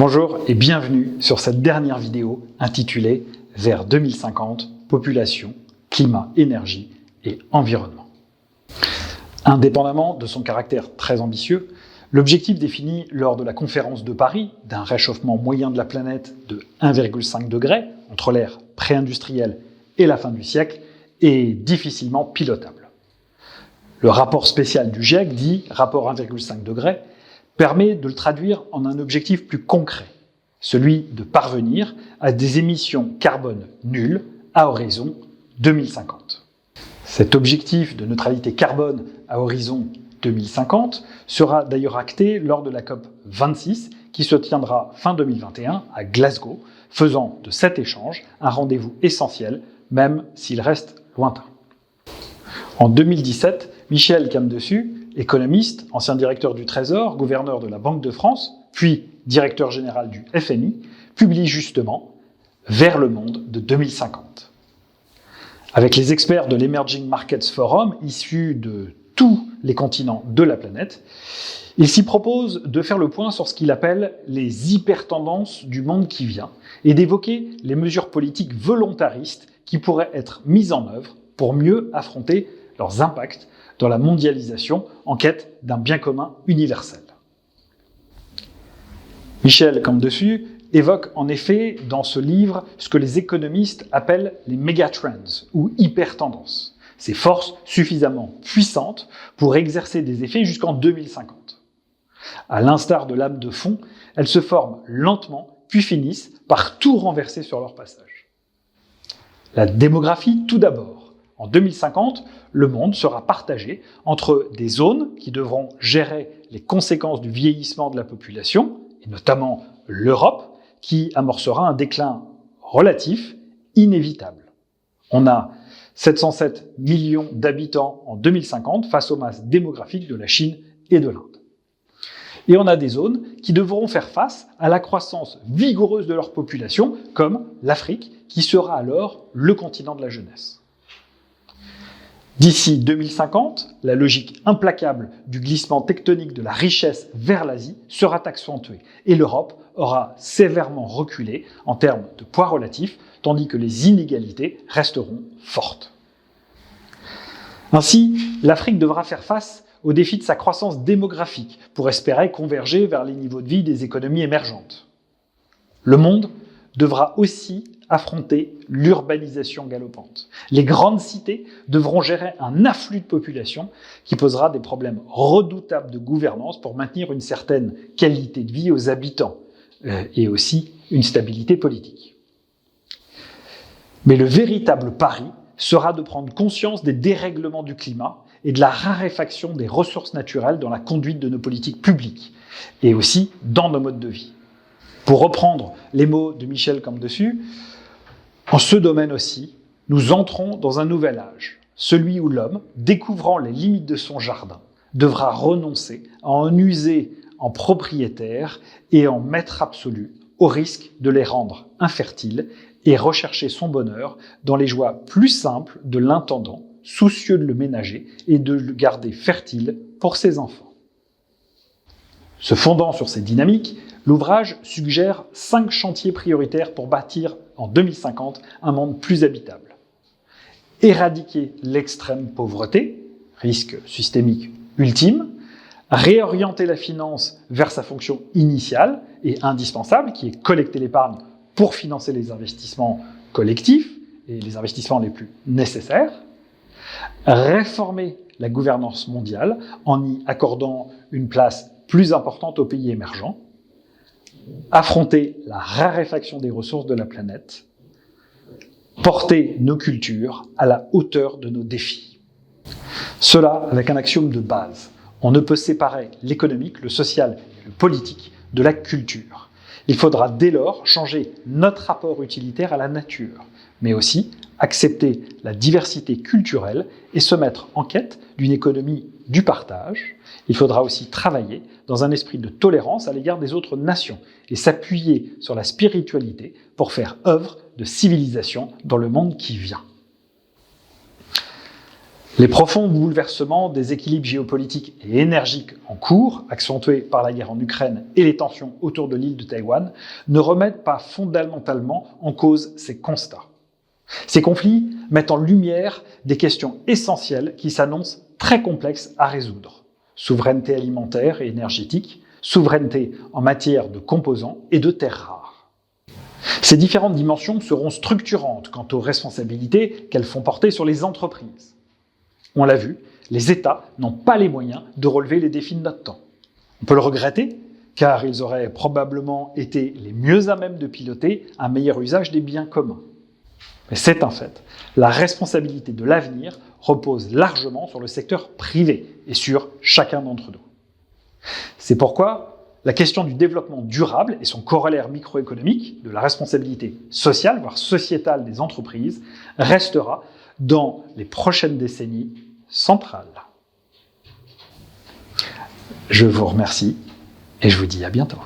Bonjour et bienvenue sur cette dernière vidéo intitulée « Vers 2050, population, climat, énergie et environnement ». Indépendamment de son caractère très ambitieux, l'objectif défini lors de la conférence de Paris d'un réchauffement moyen de la planète de 1,5 degré entre l'ère pré-industrielle et la fin du siècle est difficilement pilotable. Le rapport spécial du GIEC, dit rapport 1,5 degré, permet de le traduire en un objectif plus concret, celui de parvenir à des émissions carbone nulles à horizon 2050. Cet objectif de neutralité carbone à horizon 2050 sera d'ailleurs acté lors de la COP 26 qui se tiendra fin 2021 à Glasgow, faisant de cet échange un rendez-vous essentiel, même s'il reste lointain. En 2017, Michel Camdessus, économiste, ancien directeur du Trésor, gouverneur de la Banque de France, puis directeur général du FMI, publie justement « Vers le monde de 2050 ». Avec les experts de l'Emerging Markets Forum, issus de tous les continents de la planète, il s'y propose de faire le point sur ce qu'il appelle les hypertendances du monde qui vient et d'évoquer les mesures politiques volontaristes qui pourraient être mises en œuvre pour mieux affronter leurs impacts dans la mondialisation en quête d'un bien commun universel. Michel Camdessus évoque en effet dans ce livre ce que les économistes appellent les megatrends ou hypertendances, ces forces suffisamment puissantes pour exercer des effets jusqu'en 2050. À l'instar de lames de fond, elles se forment lentement puis finissent par tout renverser sur leur passage. La démographie tout d'abord. En 2050, le monde sera partagé entre des zones qui devront gérer les conséquences du vieillissement de la population, et notamment l'Europe, qui amorcera un déclin relatif inévitable. On a 707 millions d'habitants en 2050 face aux masses démographiques de la Chine et de l'Inde. Et on a des zones qui devront faire face à la croissance vigoureuse de leur population, comme l'Afrique, qui sera alors le continent de la jeunesse. D'ici 2050, la logique implacable du glissement tectonique de la richesse vers l'Asie sera accentuée et l'Europe aura sévèrement reculé en termes de poids relatif, tandis que les inégalités resteront fortes. Ainsi, l'Afrique devra faire face au défi de sa croissance démographique pour espérer converger vers les niveaux de vie des économies émergentes. Le monde devra aussi affronter l'urbanisation galopante. Les grandes cités devront gérer un afflux de population qui posera des problèmes redoutables de gouvernance pour maintenir une certaine qualité de vie aux habitants et aussi une stabilité politique. Mais le véritable pari sera de prendre conscience des dérèglements du climat et de la raréfaction des ressources naturelles dans la conduite de nos politiques publiques et aussi dans nos modes de vie. Pour reprendre les mots de Michel Camdessus, en ce domaine aussi, nous entrons dans un nouvel âge, celui où l'homme, découvrant les limites de son jardin, devra renoncer à en user en propriétaire et en maître absolu, au risque de les rendre infertiles et rechercher son bonheur dans les joies plus simples de l'intendant, soucieux de le ménager et de le garder fertile pour ses enfants. Se fondant sur ces dynamiques, l'ouvrage suggère 5 chantiers prioritaires pour bâtir en 2050 un monde plus habitable. Éradiquer l'extrême pauvreté, risque systémique ultime, réorienter la finance vers sa fonction initiale et indispensable, qui est collecter l'épargne pour financer les investissements collectifs et les investissements les plus nécessaires, réformer la gouvernance mondiale en y accordant une place plus importante aux pays émergents, affronter la raréfaction des ressources de la planète, porter nos cultures à la hauteur de nos défis. Cela avec un axiome de base. On ne peut séparer l'économique, le social et le politique de la culture. Il faudra dès lors changer notre rapport utilitaire à la nature, mais aussi accepter la diversité culturelle et se mettre en quête d'une économie du partage. Il faudra aussi travailler dans un esprit de tolérance à l'égard des autres nations et s'appuyer sur la spiritualité pour faire œuvre de civilisation dans le monde qui vient. Les profonds bouleversements des équilibres géopolitiques et énergiques en cours, accentués par la guerre en Ukraine et les tensions autour de l'île de Taïwan, ne remettent pas fondamentalement en cause ces constats. Ces conflits mettent en lumière des questions essentielles qui s'annoncent très complexes à résoudre. Souveraineté alimentaire et énergétique, souveraineté en matière de composants et de terres rares. Ces différentes dimensions seront structurantes quant aux responsabilités qu'elles font porter sur les entreprises. On l'a vu, les États n'ont pas les moyens de relever les défis de notre temps. On peut le regretter, car ils auraient probablement été les mieux à même de piloter un meilleur usage des biens communs. Mais c'est un fait, la responsabilité de l'avenir repose largement sur le secteur privé et sur chacun d'entre nous. C'est pourquoi la question du développement durable et son corollaire microéconomique, de la responsabilité sociale, voire sociétale des entreprises, restera dans les prochaines décennies centrale. Je vous remercie et je vous dis à bientôt.